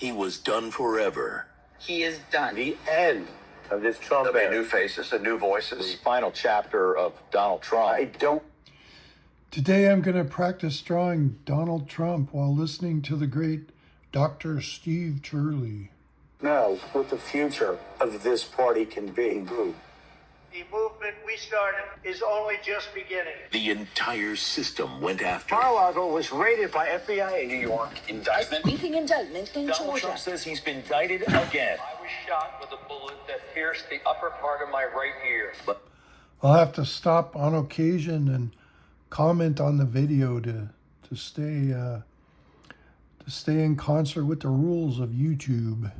he was done forever. He is done. The end of this Trump There'll be era. new faces and new voices. The final chapter of Donald Trump. I don't. Today I'm going to practice drawing Donald Trump while listening to the great Dr. Steve Turley. Know what the future of this party can be. The movement we started is only just beginning. The entire system went after him. Mar-a-Lago was raided by FBI in New York. Indictment. Sweeping indictment in Donald Georgia. Trump says he's been indicted again. I was shot with a bullet that pierced the upper part of my right ear. But I'll have to stop on occasion and comment on the video to stay in concert with the rules of YouTube.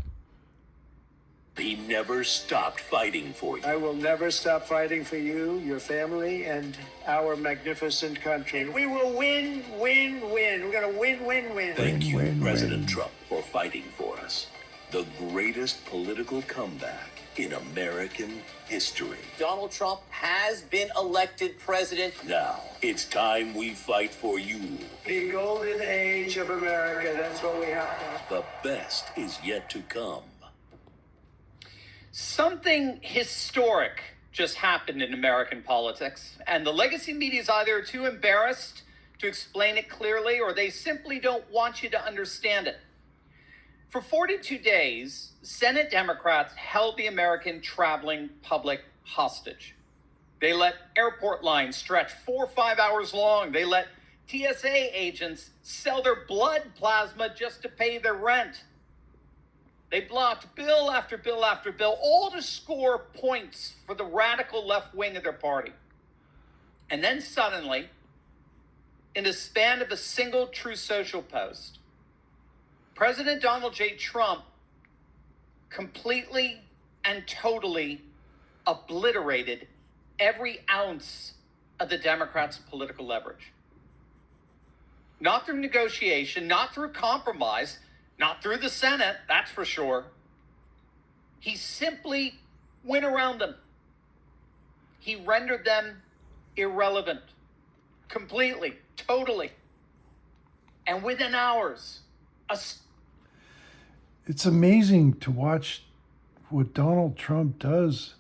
he never stopped fighting for you. I will never stop fighting for you, your family, and our magnificent country. We will win, win, win. We're going to win, win, win. Thank you, Win, win, President win. Trump, for fighting for us. The greatest political comeback in American history. Donald Trump has been elected president. Now, it's time we fight for you. The golden age of America. That's what we have to. The best is yet to come. Something historic just happened in American politics, and the legacy media is either too embarrassed to explain it clearly or they simply don't want you to understand it. For 42 days, Senate Democrats held the American traveling public hostage. They let airport lines stretch 4 or 5 hours long. They let TSA agents sell their blood plasma just to pay their rent. They blocked bill after bill after bill, all to score points for the radical left wing of their party. And then suddenly, in the span of a single True Social post, President Donald J. Trump completely and totally obliterated every ounce of the Democrats' political leverage. Not through negotiation, not through compromise, not through the Senate, that's for sure. He simply went around them. He rendered them irrelevant. Completely, totally. And within hours, It's amazing to watch what Donald Trump does.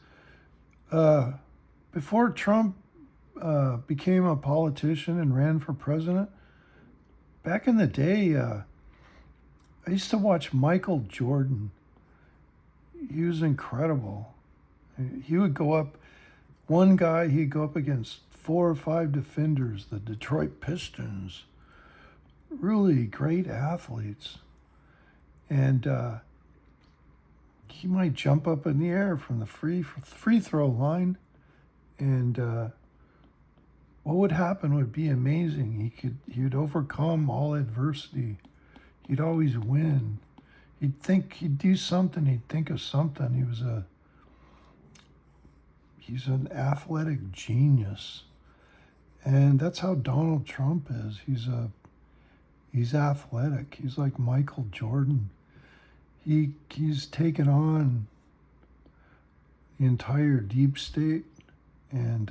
Before Trump became a politician and ran for president, back in the day, I used to watch Michael Jordan. He was incredible. He would go up, one guy, he'd go up against 4 or 5 defenders, the Detroit Pistons. Really great athletes. And he might jump up in the air from the free throw line. And what would happen would be amazing. He'd overcome all adversity. He'd always win. He'd do something. He'd think of something. He's an athletic genius. And that's how Donald Trump is. He's athletic. He's like Michael Jordan. He's taken on the entire deep state, and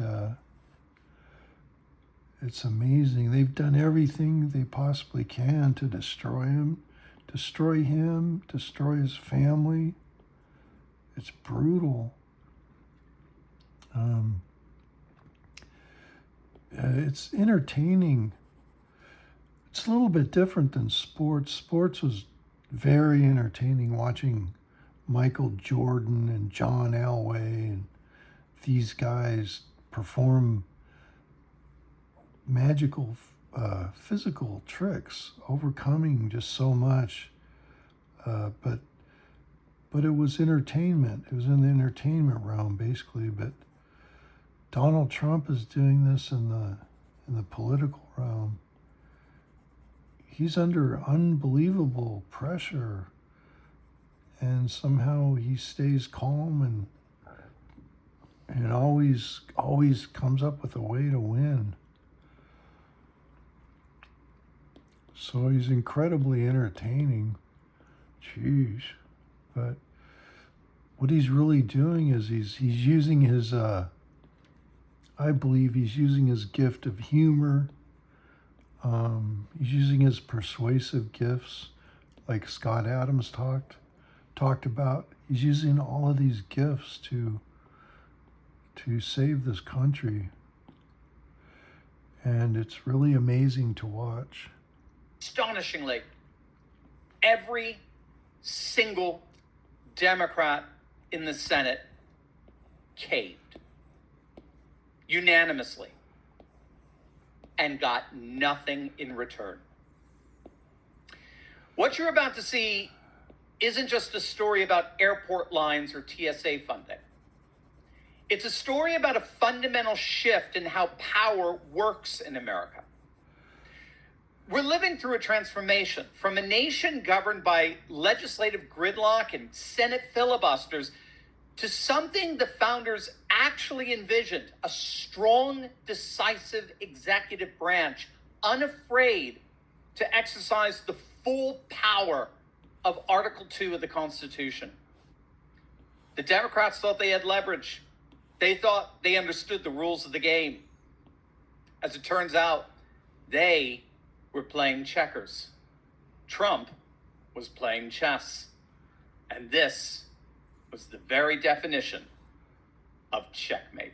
it's amazing. They've done everything they possibly can to destroy him, destroy his family. It's brutal. It's entertaining. It's a little bit different than sports. Sports was very entertaining, watching Michael Jordan and John Elway and these guys perform magical physical tricks, overcoming just so much. But it was entertainment. It was in the entertainment realm, basically. But Donald Trump is doing this in the political realm. He's under unbelievable pressure, and somehow he stays calm and always comes up with a way to win. So he's incredibly entertaining. Jeez. But what he's really doing is he's using his, I believe he's using his gift of humor. He's using his persuasive gifts like Scott Adams talked about. He's using all of these gifts to save this country. And it's really amazing to watch. Astonishingly, every single Democrat in the Senate caved unanimously and got nothing in return. What you're about to see isn't just a story about airport lines or TSA funding. It's a story about a fundamental shift in how power works in America. We're living through a transformation from a nation governed by legislative gridlock and Senate filibusters to something the founders actually envisioned: a strong, decisive executive branch, unafraid to exercise the full power of Article 2 of the Constitution. The Democrats thought they had leverage. They thought they understood the rules of the game. As it turns out, they were playing checkers. Trump was playing chess. And this was the very definition of checkmate.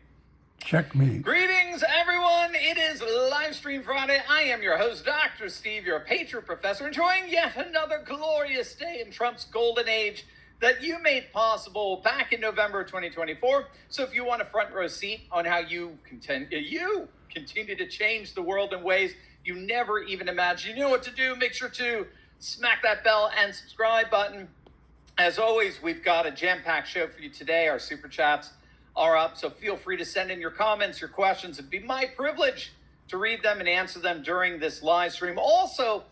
Checkmate. Greetings, everyone. It is Livestream Friday. I am your host, Dr. Steve, your Patriot Professor, enjoying yet another glorious day in Trump's golden age that you made possible back in November 2024. So if you want a front row seat on how you continue to change the world in ways you never even imagined, you know what to do. Make sure to smack that bell and subscribe button. As always, we've got a jam-packed show for you today. Our super chats are up, so feel free to send in your comments, your questions. It'd be my privilege to read them and answer them during this live stream. Also,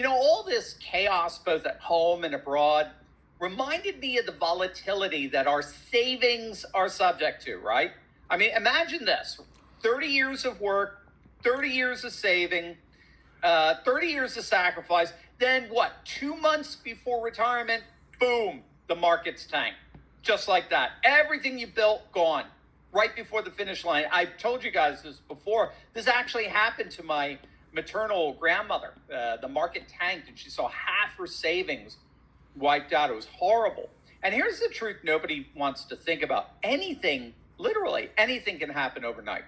all this chaos, both at home and abroad, reminded me of the volatility that our savings are subject to, right? I mean, imagine this: 30 years of work, 30 years of saving, 30 years of sacrifice. Then what? 2 months before retirement, boom, the market's tanked. Just like that. Everything you built, gone. Right before the finish line. I've told you guys this before. This actually happened to my maternal grandmother. The market tanked and she saw half her savings wiped out. It was horrible. And here's the truth nobody wants to think about. Anything, literally anything, can happen overnight.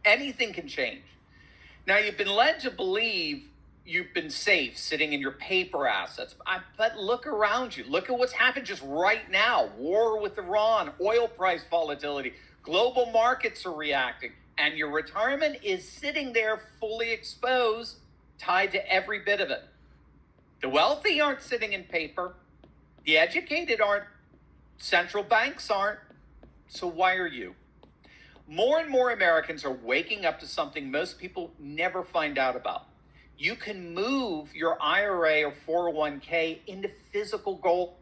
Anything can change. Now, you've been led to believe you've been safe sitting in your paper assets. But look around you. Look at what's happened just right now. War with Iran, oil price volatility, global markets are reacting, and your retirement is sitting there fully exposed, tied to every bit of it. The wealthy aren't sitting in paper. The educated aren't. Central banks aren't. So why are you? More and more Americans are waking up to something most people never find out about. You can move your IRA or 401k into physical gold.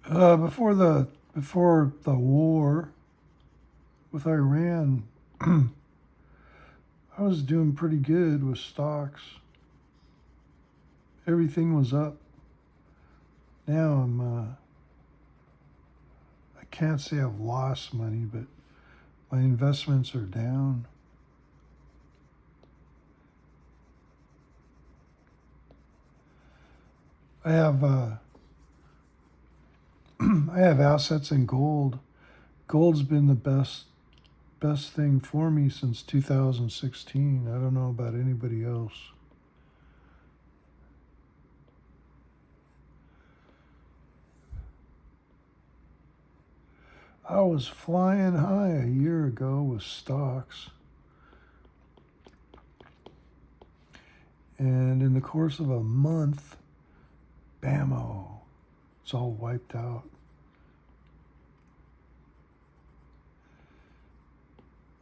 Before the war with Iran, I was doing pretty good with stocks. Everything was up. Now I can't say I've lost money, but my investments are down. I have I have assets in gold. Gold's been the best thing for me since 2016. I don't know about anybody else. I was flying high a year ago with stocks. And in the course of a month, bammo, it's all wiped out.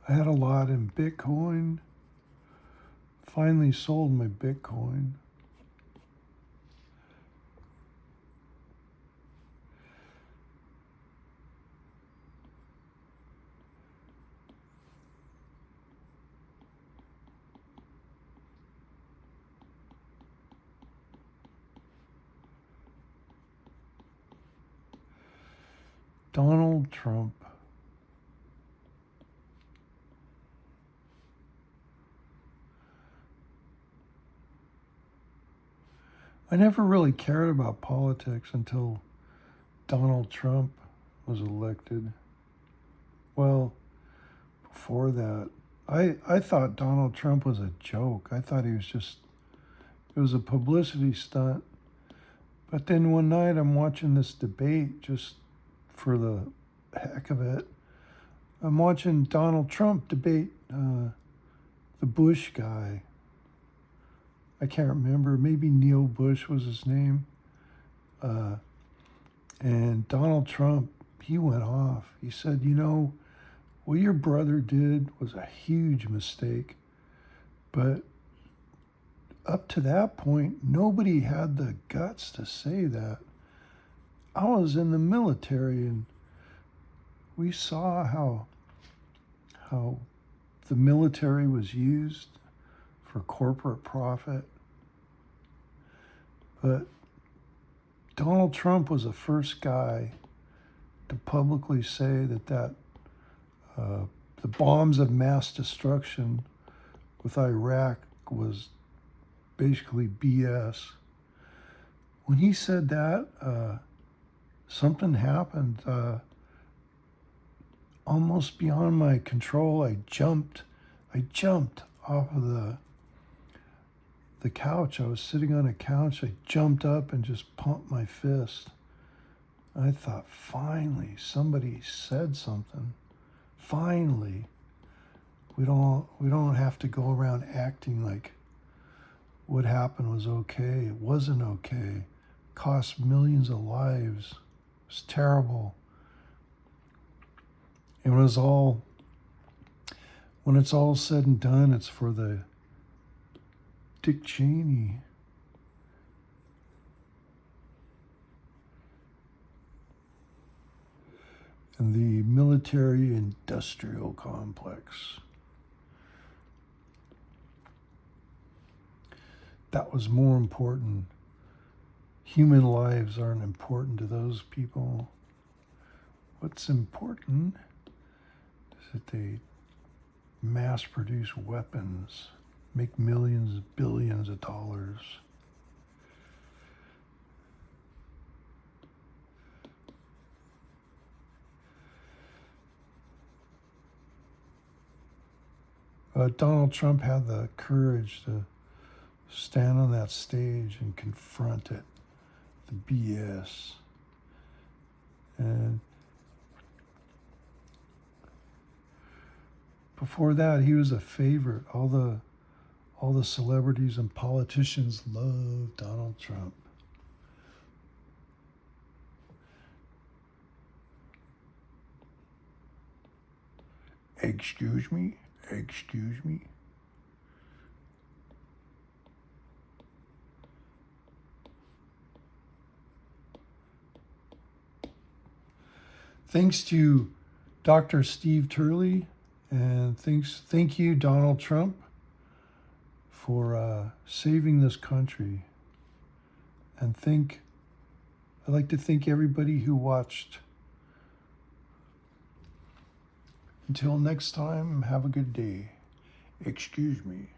I had a lot in Bitcoin. Finally sold my Bitcoin. Donald Trump. I never really cared about politics until Donald Trump was elected. Well, before that, I thought Donald Trump was a joke. I thought it was a publicity stunt. But then one night I'm watching this debate just for the heck of it. I'm watching Donald Trump debate the Bush guy. I can't remember. Maybe Neil Bush was his name. And Donald Trump, he went off. He said, what your brother did was a huge mistake. But up to that point, nobody had the guts to say that. I was in the military, and we saw how the military was used for corporate profit. But Donald Trump was the first guy to publicly say that the bombs of mass destruction with Iraq was basically BS. When he said that, something happened almost beyond my control. I jumped off of the couch. I was sitting on a couch. I jumped up and just pumped my fist. I thought, finally, somebody said something. Finally, we don't have to go around acting like what happened was okay. It wasn't okay. It cost millions of lives. It was terrible. And when it's all said and done, it's for the Dick Cheney. And the military-industrial complex. That was more important. Human lives aren't important to those people. What's important is that they mass-produce weapons, make millions, billions of dollars. Donald Trump had the courage to stand on that stage and confront it, the BS. And before that, he was a favorite. All the celebrities and politicians loved Donald Trump. Excuse me? Excuse me? Thanks to Dr. Steve Turley, and thank you, Donald Trump, for saving this country. And I'd like to thank everybody who watched. Until next time, have a good day. Excuse me.